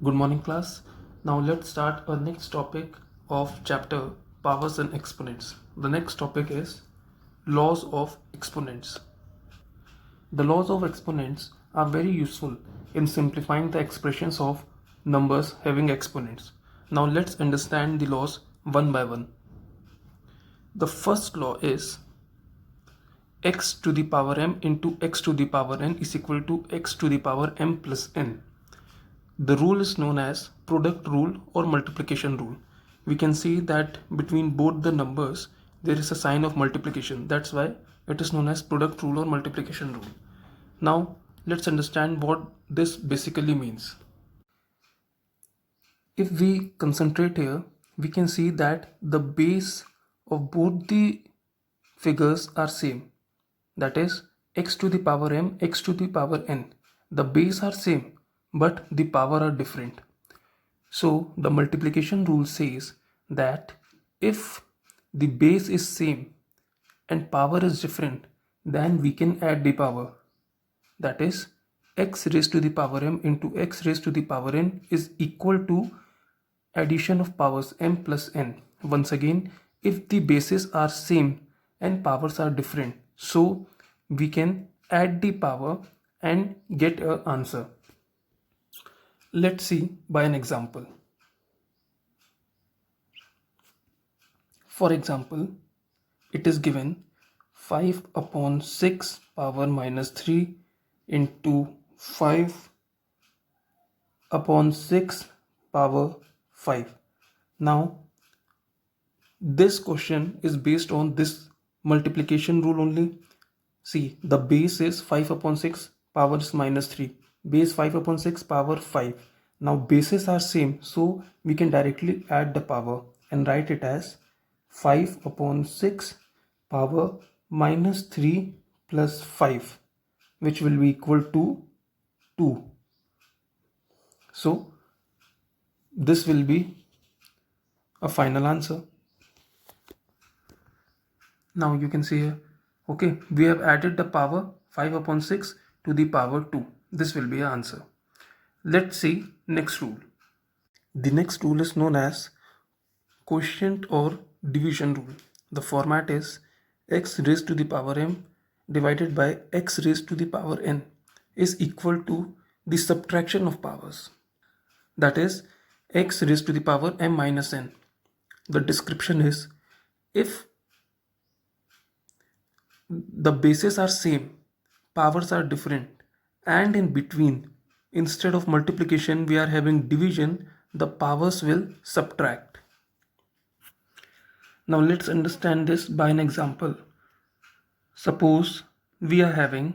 Good morning, class. Now let's start our next topic of chapter powers and exponents. The next topic is laws of exponents. The laws of exponents are very useful in simplifying the expressions of numbers having exponents. Now let's understand the laws one by one. The first law is x to the power m into x to the power n is equal to x to the power m plus n. The rule is known as product rule or multiplication rule. We can see that between both the numbers there is a sign of multiplication. That's why it is known as product rule or multiplication rule. Now let's understand what this basically means. If we concentrate here, we can see that the base of both the figures are same. That is x to the power m, x to the power n. The base are same, but the power are different. So the multiplication rule says that if the base is same and power is different, then we can add the power. That is x raised to the power m into x raised to the power n is equal to addition of powers m plus n. Once again, if the bases are same and powers are different, so we can add the power and get an answer. Let's see by an example. For example, it is given 5 upon 6 power minus 3 into 5 upon 6 power 5. Now, this question is based on this multiplication rule only. See, the base is 5 upon 6 power is minus 3. Base 5 upon 6 power 5. Now bases are same, so we can directly add the power and write it as 5 upon 6 power minus 3 plus 5, which will be equal to 2. So this will be a final answer. Now you can see here, okay, we have added the power 5 upon 6 to the power 2. This will be an answer. Let's see next rule. The next rule is known as quotient or division rule. The format is x raised to the power m divided by x raised to the power n is equal to the subtraction of powers. That is x raised to the power m minus n. The description is if the bases are same, powers are different, and in between, instead of multiplication, we are having division, the powers will subtract. Now let's understand this by an example. Suppose we are having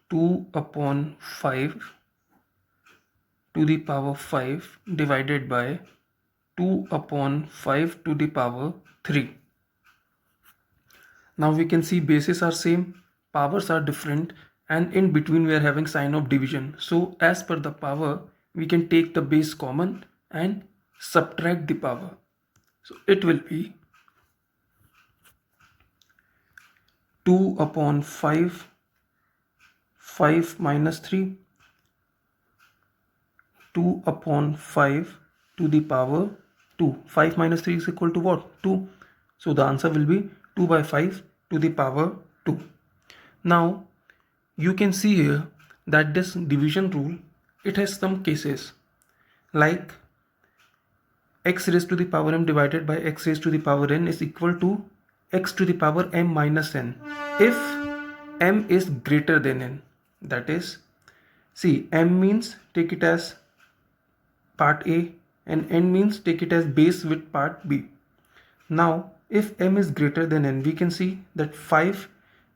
2 upon 5 to the power 5 divided by 2 upon 5 to the power 3. Now we can see bases are same, powers are different, and in between we are having sign of division. So as per the power, we can take the base common and subtract the power. So it will be 2 upon 5, 5 minus 3, 2 upon 5 to the power 2. 5 minus 3 is equal to what? 2. So the answer will be 2 by 5 to the power 2. Now you can see here that this division rule, it has some cases like x raised to the power m divided by x raised to the power n is equal to x to the power m minus n if m is greater than n. That is, see, m means take it as part A and n means take it as base with part B. Now if m is greater than n, we can see that 5,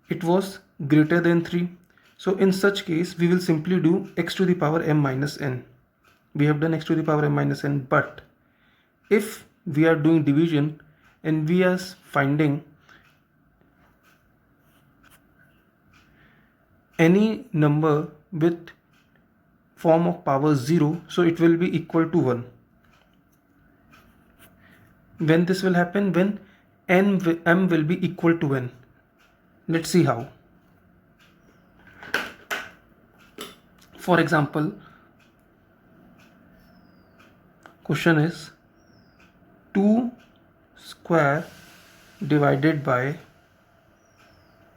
it was greater than 3. So in such case, we will simply do x to the power m minus n. We have done x to the power m minus n, but if we are doing division and we are finding any number with form of power 0, so it will be equal to 1. When this will happen? When m will be equal to n. Let's see how. For example, question is 2 square divided by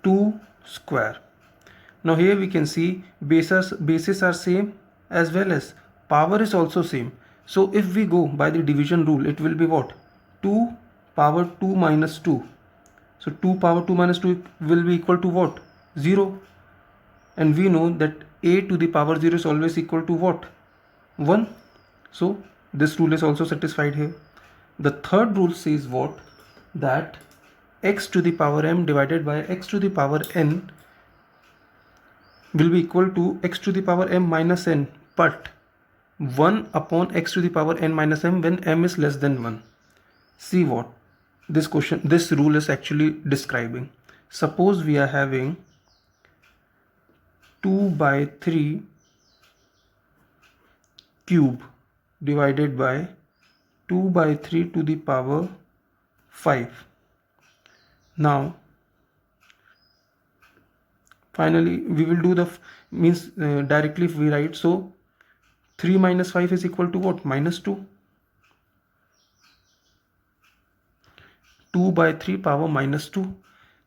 2 square. Now here we can see bases are same as well as power is also same. So if we go by the division rule, it will be what? 2 power 2 minus 2. So 2 power 2 minus 2 will be equal to what? 0. And we know that a to the power 0 is always equal to what? 1. So this rule is also satisfied here. The third rule says what? That x to the power m divided by x to the power n will be equal to x to the power m minus n, but 1 upon x to the power n minus m when m is less than 1. See what this rule is actually describing. Suppose we are having 2 by 3 cube divided by 2 by 3 to the power 5. Now finally we will do the directly if we write, so 3 minus 5 is equal to what? Minus 2. 2 by 3 power minus 2.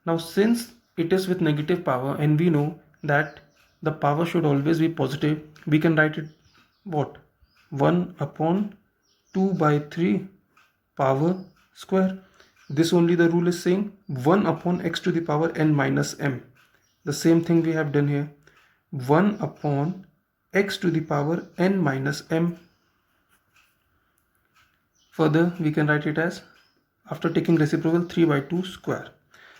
Now since it is with negative power and we know that the power should always be positive, we can write it what? 1 upon 2 by 3 power square. This only the rule is saying 1 upon x to the power n minus m. The same thing we have done here. 1 upon x to the power n minus m. Further we can write it as, after taking reciprocal, 3 by 2 square.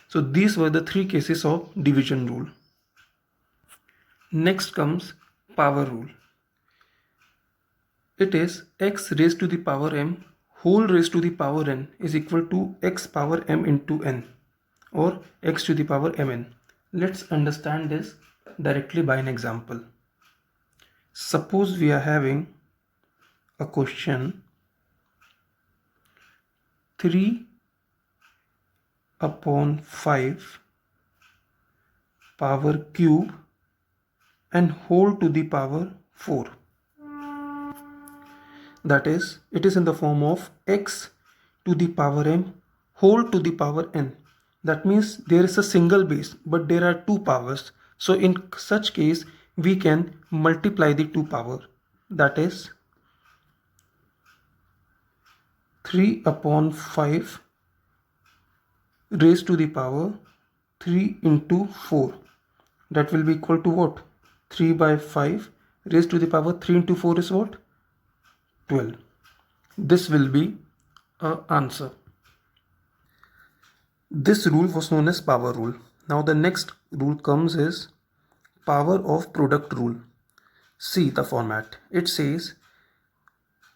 So these were the three cases of division rule. Next comes power rule. It is x raised to the power m whole raised to the power n is equal to x power m into n, or x to the power mn. Let's understand this directly by an example. Suppose we are having a question 3 upon 5 power cube and whole to the power 4. That is, it is in the form of x to the power m whole to the power n. That means there is a single base but there are two powers. So in such case we can multiply the two power. That is 3 upon 5 raised to the power 3 into 4. That will be equal to what? 3 by 5 raised to the power 3 into 4 is what? 12. This will be our answer. This rule was known as power rule. Now the next rule comes is power of product rule. See the format. It says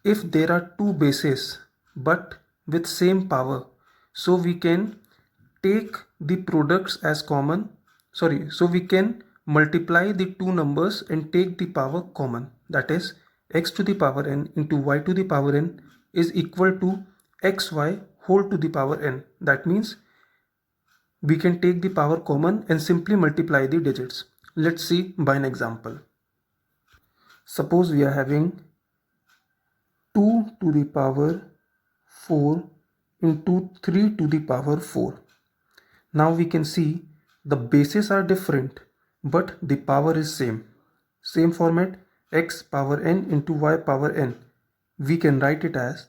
if there are two bases but with same power, so we can take the products as common. So we can multiply the two numbers and take the power common. That is, x to the power n into y to the power n is equal to xy whole to the power n. That means we can take the power common and simply multiply the digits. Let's see by an example. Suppose we are having 2 to the power 4 into 3 to the power 4. Now we can see the bases are different but the power is same. Same format, x power n into y power n. We can write it as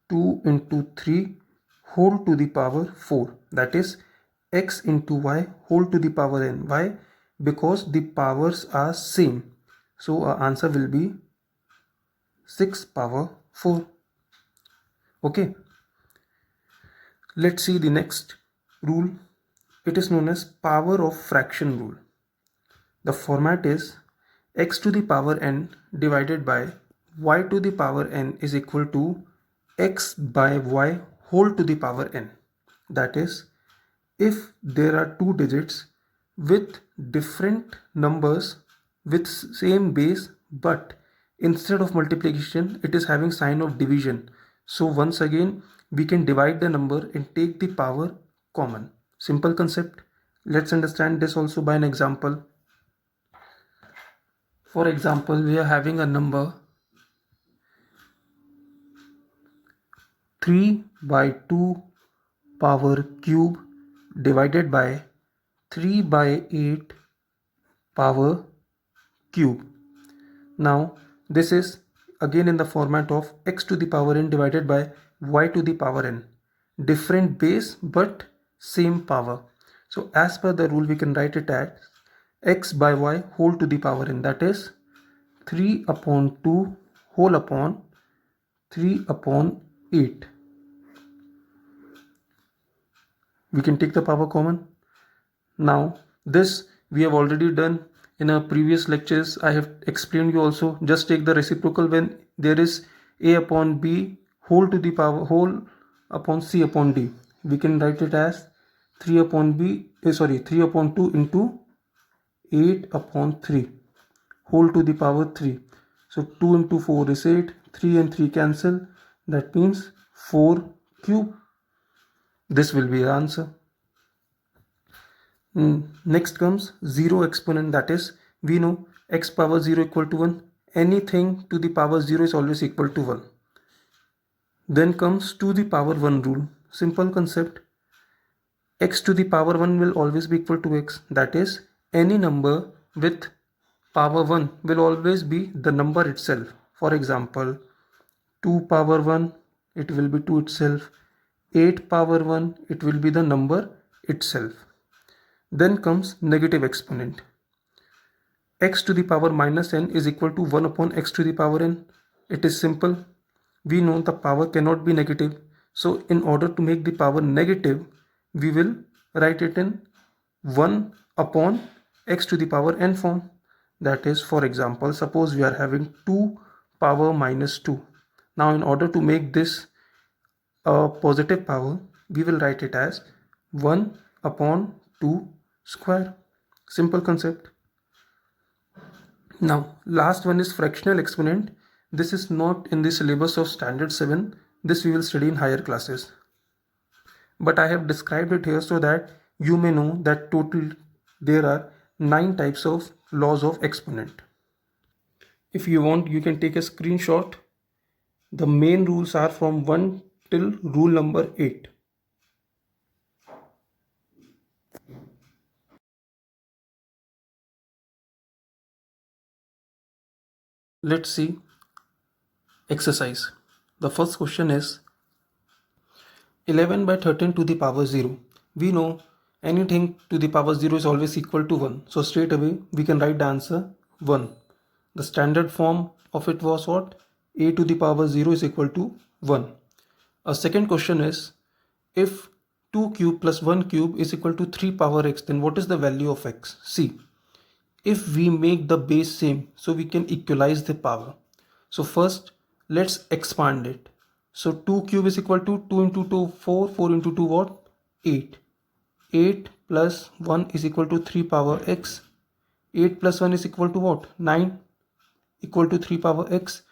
2 into 3 whole to the power 4. That is x into y whole to the power n. Why? Because the powers are same. So our answer will be 6 power 4. Okay. Let's see the next rule. It is known as power of fraction rule. The format is x to the power n divided by y to the power n is equal to x by y whole to the power n. That is, if there are two digits with different numbers with same base, but instead of multiplication it is having sign of division, so once again we can divide the number and take the power common. Simple concept. Let's understand this also by an example. For example, we are having a number 3 by 2 power cube divided by 3 by 8 power cube. Now this is again in the format of x to the power n divided by y to the power n. Different base but same power. So as per the rule we can write it as x by y whole to the power n, that is 3 upon 2 whole upon 3 upon 8. We can take the power common. Now this we have already done in our previous lectures. I have explained you also. Just take the reciprocal when there is a upon b whole to the power whole upon c upon d. We can write it as 3 upon 3 upon 2 into 8 upon 3 whole to the power 3. So 2 into 4 is 8, 3 and 3 cancel, that means 4 cube. This will be the answer. Next comes 0 exponent, that is we know x power 0 equal to 1. Anything to the power 0 is always equal to 1. Then comes to the power 1 rule. Simple concept. X to the power 1 will always be equal to x, that is any number with power 1 will always be the number itself. For example, 2 power 1 it will be 2 itself, 8 power 1 it will be the number itself. Then comes negative exponent. X to the power minus n is equal to 1 upon x to the power n. It is simple. We know the power cannot be negative. So in order to make the power negative, we will write it in 1 upon x to the power n form. That is, for example, suppose we are having 2 power minus 2. Now in order to make this a positive power, we will write it as 1 upon 2 square. Simple concept. Now last one is fractional exponent. This is not in the syllabus of standard 7. This we will study in higher classes. But I have described it here so that you may know that total there are 9 types of laws of exponent. If you want, you can take a screenshot. The main rules are from 1 till rule number 8. Let's see exercise. The first question is 11 by 13 to the power 0. We know anything to the power 0 is always equal to 1. So straight away we can write the answer 1. The standard form of it was what? A to the power 0 is equal to 1. A second question is, if 2 cube plus 1 cube is equal to 3 power x, then what is the value of x? See, if we make the base same, so we can equalize the power. So first let's expand it. So 2 cube is equal to 2 into 2 4, 4 into 2 what? 8. 8 plus 1 is equal to 3 power x. 8 plus 1 is equal to what? 9, equal to 3 power x.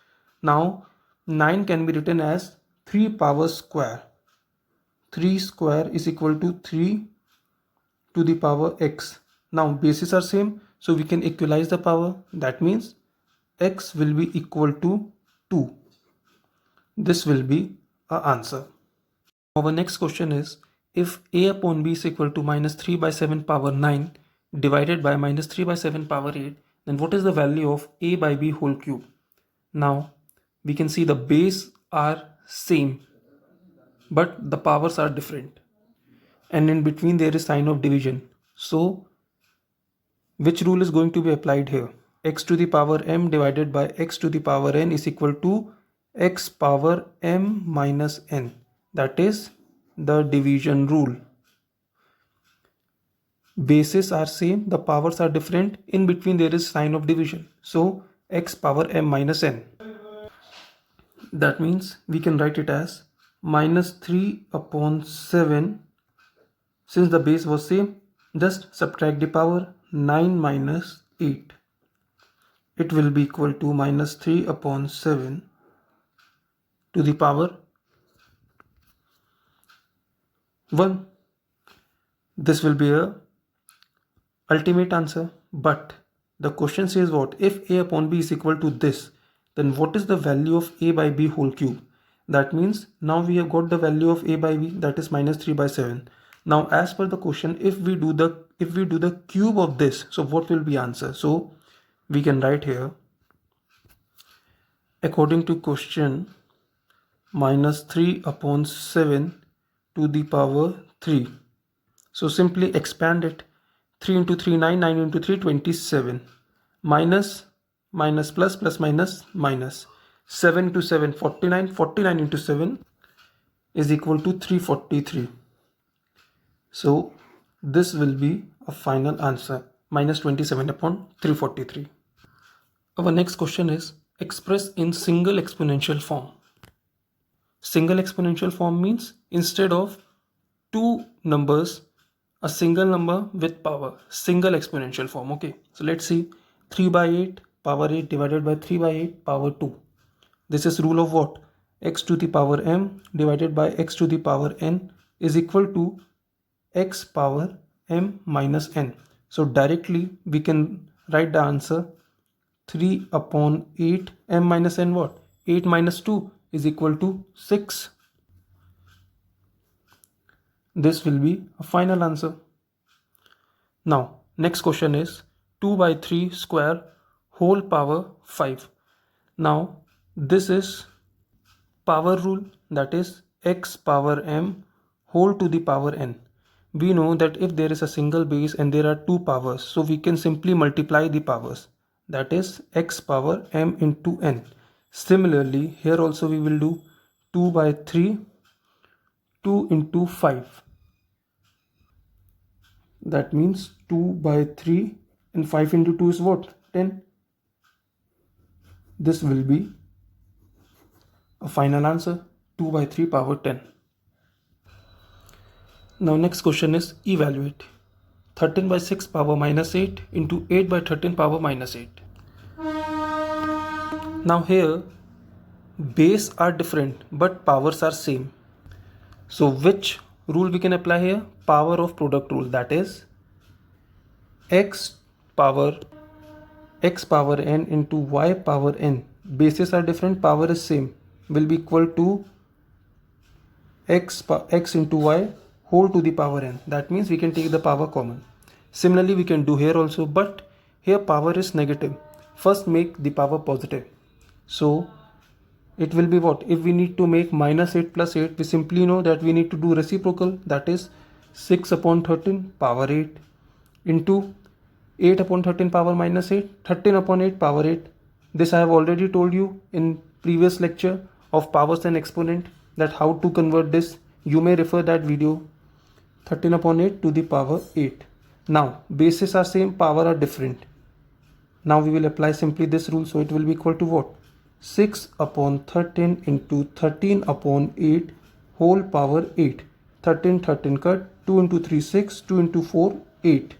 Now 9 can be written as 3 power square. 3 square is equal to 3 to the power x. Now bases are same, so we can equalize the power. That means x will be equal to 2. This will be our answer. Our next question is, if a upon b is equal to minus 3 by 7 power 9 divided by minus 3 by 7 power 8, then what is the value of a by b whole cube? Now we can see the base are same but the powers are different, and in between there is sign of division. So which rule is going to be applied here? X to the power m divided by x to the power n is equal to x power m minus n. That is the division rule. Bases are same, the powers are different, in between there is sign of division. So x power m minus n. That means we can write it as minus 3 upon 7. Since the base was same, just subtract the power. 9 minus 8. It will be equal to minus 3 upon 7 to the power 1. This will be a ultimate answer. But the question says what? If a upon b is equal to this, then what is the value of a by b whole cube? That means now we have got the value of a by b, that is minus 3 by 7. Now as per the question, if we do the cube of this, so what will be answer? So we can write here, according to question, minus 3 upon 7 to the power 3. So simply expand it. 3 into 3 9, 9 into 3 27, minus minus plus plus minus minus, 7 into 7 49, 49 into 7 is equal to 343. So this will be a final answer, minus 27 upon 343. Our next question is express in single exponential form. Single exponential form means instead of two numbers, a single number with power, single exponential form. Okay, so let's see, 3 by 8 power 8 divided by 3 by 8 power 2. This is rule of what? X to the power m divided by x to the power n is equal to x power m minus n. So directly we can write the answer 3 upon 8 m minus n what? 8 minus 2 is equal to 6. This will be a final answer. Now next question is 2 by 3 square whole power 5. Now this is power rule, that is x power m whole to the power n. We know that if there is a single base and there are two powers, so we can simply multiply the powers, that is x power m into n. Similarly here also we will do 2 by 3 2 into 5. That means 2 by 3 and 5 into 2 is what? 10. This will be a final answer, 2 by 3 power 10. Now next question is evaluate 13 by 6 power minus 8 into 8 by 13 power minus 8. Now here base are different but powers are same. So which rule we can apply here? Power of product rule, that is x power n into y power n. Bases are different, power is same, will be equal to x into y whole to the power n. That means we can take the power common. Similarly we can do here also, but here power is negative. First make the power positive. So it will be what? If we need to make minus 8 plus 8, we simply know that we need to do reciprocal, that is 6 upon 13 power 8 into 8 upon 13 power minus 8, 13 upon 8 power 8. This I have already told you in previous lecture of powers and exponent, that how to convert this. You may refer that video. 13 upon 8 to the power 8. Now bases are same, power are different. Now we will apply simply this rule. So it will be equal to what? 6 upon 13 into 13 upon 8 whole power 8. 13 cut, 2 into 3 6, 2 into 4 8.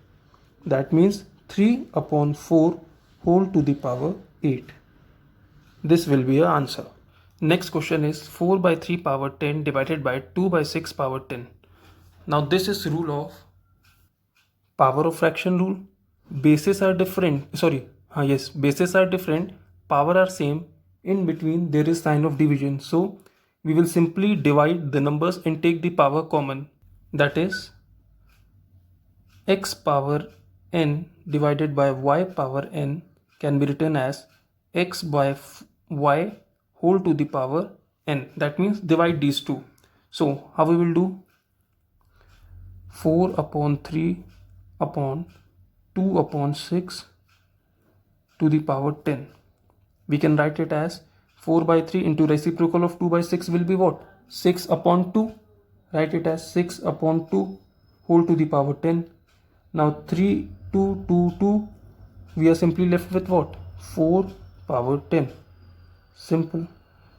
That means 3 upon 4 whole to the power 8. This will be our answer. Next question is 4 by 3 power 10 divided by 2 by 6 power 10. Now this is rule of power of fraction rule. Bases are different. Bases are different, power are same. In between there is sign of division. So we will simply divide the numbers and take the power common. That is x power n divided by y power n can be written as x by y whole to the power n. That means divide these two. So how we will do? 4 upon 3 upon 2 upon 6 to the power 10. We can write it as 4 by 3 into reciprocal of 2 by 6 will be what? 6 upon 2. Write it as 6 upon 2 whole to the power 10. Now 3, 2, 2, 2. We are simply left with what? 4 power 10. Simple.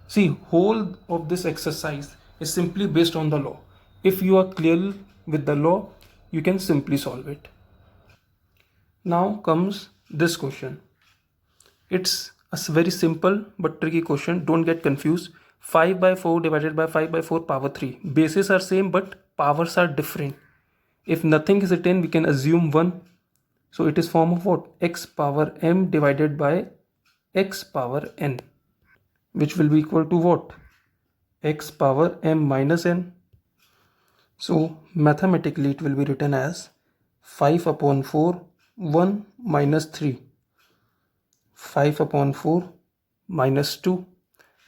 See, whole of this exercise is simply based on the law. If you are clear with the law, you can simply solve it. Now comes this question. It's a very simple but tricky question. Don't get confused. 5 by 4 divided by 5 by 4 power 3. Bases are same but powers are different. If nothing is written, we can assume 1. So it is form of what? X power m divided by x power n, which will be equal to what? x power m minus n. So mathematically it will be written as 5 upon 4 1 minus 3, 5 upon 4 minus 2.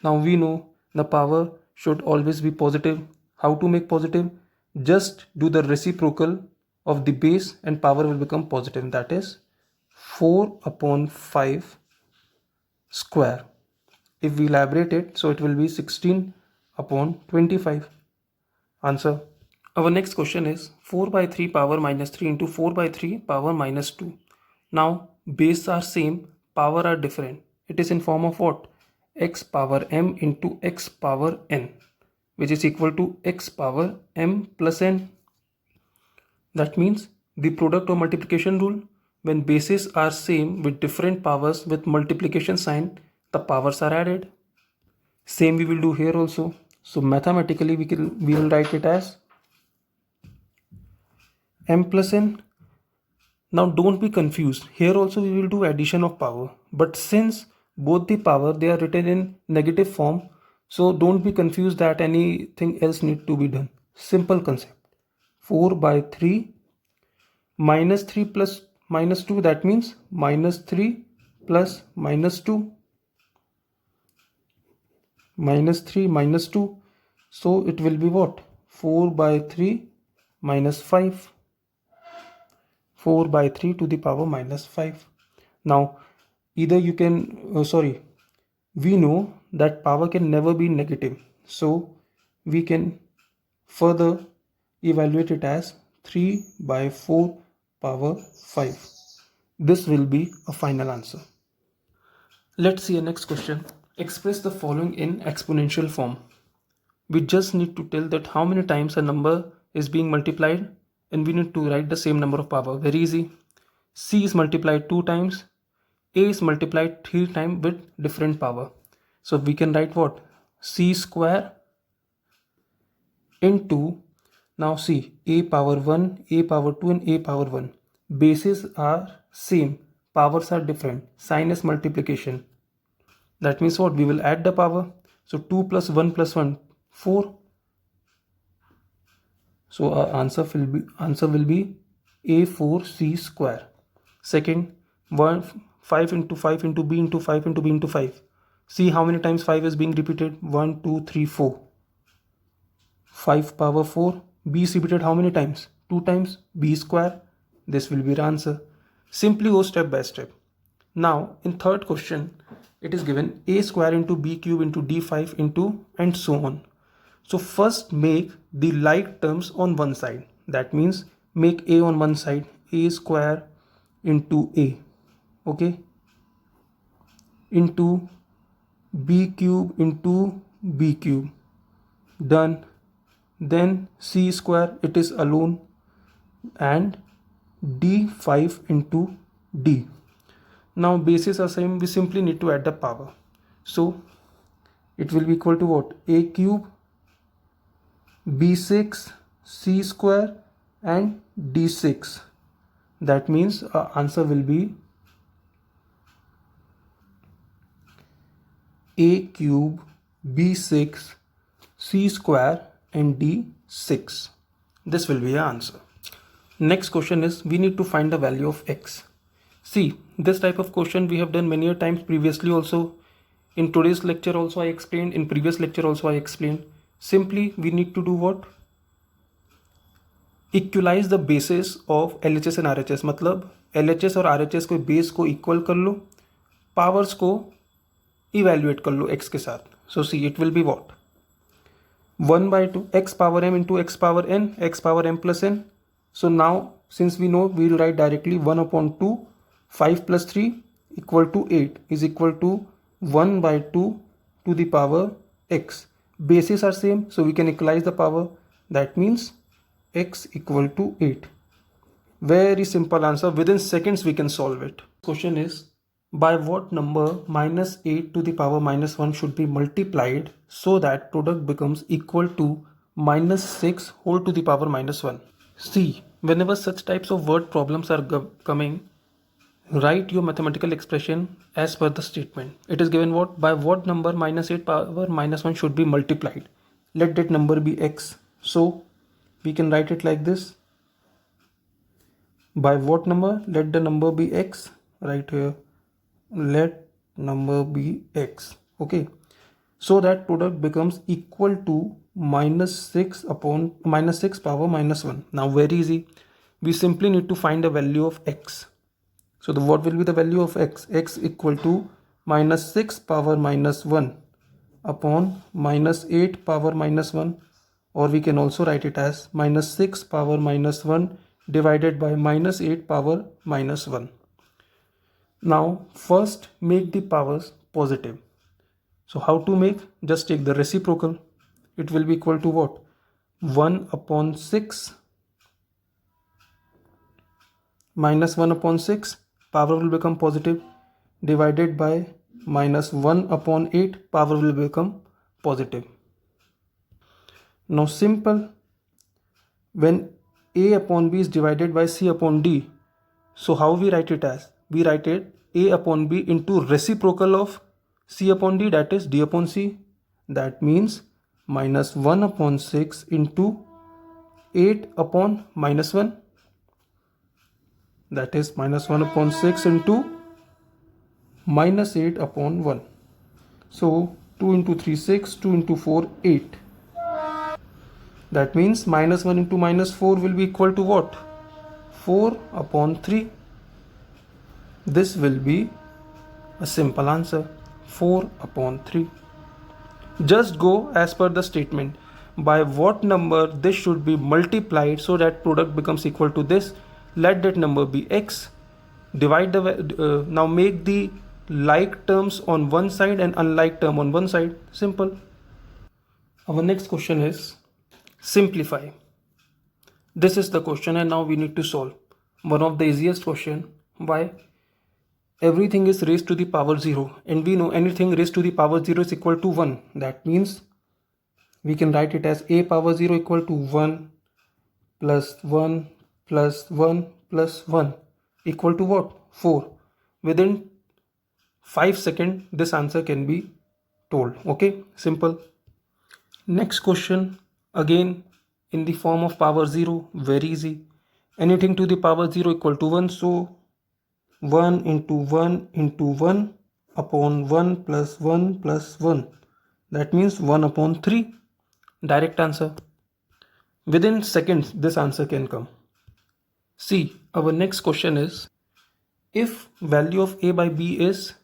Now we know the power should always be positive. How to make positive? Just do the reciprocal of the base and power will become positive. That is 4 upon 5 square. If we elaborate it, so it will be 16 upon 25. Answer. Our next question is 4 by 3 power minus 3 into 4 by 3 power minus 2. Now base are same, power are different. It is in form of what? X power m into x power n, which is equal to x power m plus n. That means the product or multiplication rule, when bases are same with different powers with multiplication sign, the powers are added. Same we will do here also. So mathematically we will write it as m plus n. Now don't be confused. Here also we will do addition of power. But since both the power they are written in negative form, so don't be confused that anything else need to be done. Simple concept. 4 by 3 minus 3 plus minus 2, that means minus 3 plus minus 2. Minus 3 minus 2. So it will be what? 4 by 3 minus 5. 4 by 3 to the power minus 5. Now either you can we know that power can never be negative, so we can further evaluate it as 3 by 4 power 5. This will be a final answer. Let's see a next question. Express the following in exponential form. We just need to tell that how many times a number is being multiplied, and we need to write the same number of power. Very easy. C is multiplied 2 times, A is multiplied 3 times with different power. So we can write what? C square into, now see, A power 1, A power 2 and A power 1. Bases are same, powers are different, sign is multiplication. That means what? We will add the power. So 2 plus 1 plus 1, 4. So our answer will be A4C square. Second, 5 into 5 into B into 5 into B into 5. See how many times 5 is being repeated? 1, 2, 3, 4. 5 power 4. B is repeated how many times? 2 times. B square. This will be the answer. Simply go step by step. Now in third question, it is given A square into B cube into D5 into and so on. So first make the like terms on one side. That means make A on one side, A square into A, okay, into B cube into B cube. Done. Then C square, it is alone, and D5 into D. Now bases are same, we simply need to add the power. So it will be equal to what? A cube, B6, C square and D6. That means our answer will be A cube, B6, C square and D6. This will be our answer. Next question is, we need to find the value of x. See, this type of question we have done many times previously also. In today's lecture also I explained, in previous lecture also I explained. Simply we need to do what? Equalize the bases of LHS and RHS. मतलब LHS और RHS को base को equal कर लो, powers को evaluate कर लो x के साथ. So see, it will be what? 1 by 2 x power m into x power n, x power m plus n. So now since we know, we will write directly 1 upon 2, 5 plus 3 equal to 8 is equal to 1 by 2 to the power x. Bases are same, so we can equalize the power. That means x equal to 8. Very simple answer. Within seconds we can solve it. Question is, by what number minus 8 to the power minus 1 should be multiplied so that product becomes equal to minus 6 whole to the power minus 1? See, whenever such types of word problems are coming, write your mathematical expression as per the statement. It is given what? By what number minus 8 power minus 1 should be multiplied. let that number be x. So we can write it like this. By what number? Let the number be x. Right here, let number be x. Okay, so that product becomes equal to minus 6 power minus 1. Now very easy, we simply need to find the value of x. So what will be the value of x? X equal to minus 6 power minus 1 upon minus 8 power minus 1, or we can also write it as minus 6 power minus 1 divided by minus 8 power minus 1. Now first make the powers positive. So how to make? Just take the reciprocal. It will be equal to what? 1 upon 6 minus 1 upon 6, power will become positive, divided by minus 1 upon 8, power will become positive. Now simple, when a upon b is divided by c upon d, so how we write it as? We write it a upon b into reciprocal of c upon d, that is d upon c. That means minus 1 upon 6 into 8 upon minus 1. That is minus 1 upon 6 into minus 8 upon 1. So 2 into 3, 6, 2 into 4, 8. That means minus 1 into minus 4 will be equal to what? 4 upon 3. This will be a simple answer, 4 upon 3. Just go as per the statement. By what number this should be multiplied so that product becomes equal to this? Let that number be x. Divide the now make the like terms on one side and unlike term on one side. Simple. Our next question is simplify. This is the question, and now we need to solve. One of the easiest question. Why? Everything is raised to the power 0, and we know anything raised to the power 0 is equal to 1. That means we can write it as a power 0 equal to 1 plus 1 plus 1 plus 1 equal to what? 4. Within 5 seconds this answer can be told. Okay, simple. Next question, again in the form of power 0, very easy. Anything to the power 0 equal to 1, so 1 into 1 into 1 upon 1 plus 1 plus 1. That means 1 upon 3. Direct answer. Within seconds this answer can come. See, our next question is, if value of a by b is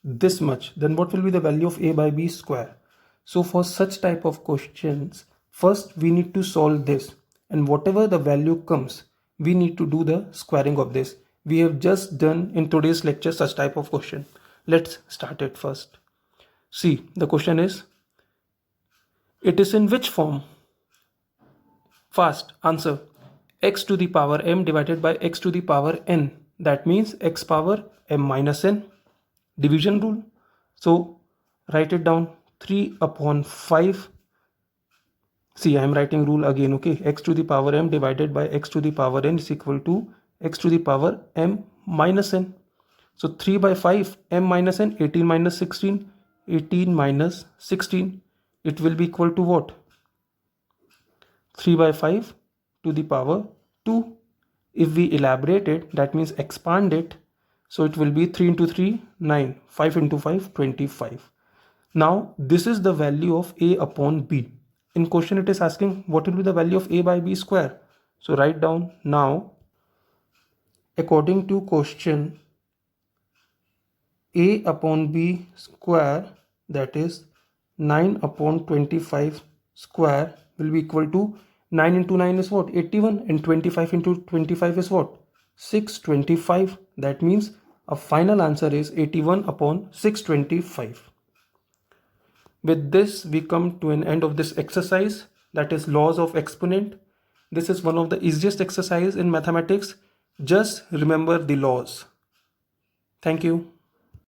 this much, then what will be the value of a by b square? So for such type of questions, first we need to solve this, and whatever the value comes, we need to do the squaring of this. We have just done in today's lecture such type of question. Let's start it first. See, the question is, it is in which form? Fast answer, x to the power m divided by x to the power n. That means x power m minus n. Division rule. So write it down, 3 upon 5. See, I am writing rule again. Okay, x to the power m divided by x to the power n is equal to x to the power m minus n. So 3 by 5, m minus n, 18 minus 16, 18 minus 16. It will be equal to what? 3 by 5 to the power 2. If we elaborate it, that means expand it, so it will be 3 into 3, 9, 5 into 5, 25. Now this is the value of a upon b. In question it is asking what will be the value of a by b square. So write down now, according to question, a upon b square, that is 9 upon 25 square, will be equal to 9 into 9 is what? 81, and 25 into 25 is what? 625. That means a final answer is 81 upon 625. With this we come to an end of this exercise, that is laws of exponent. This is one of the easiest exercise in mathematics. Just remember the laws. Thank you.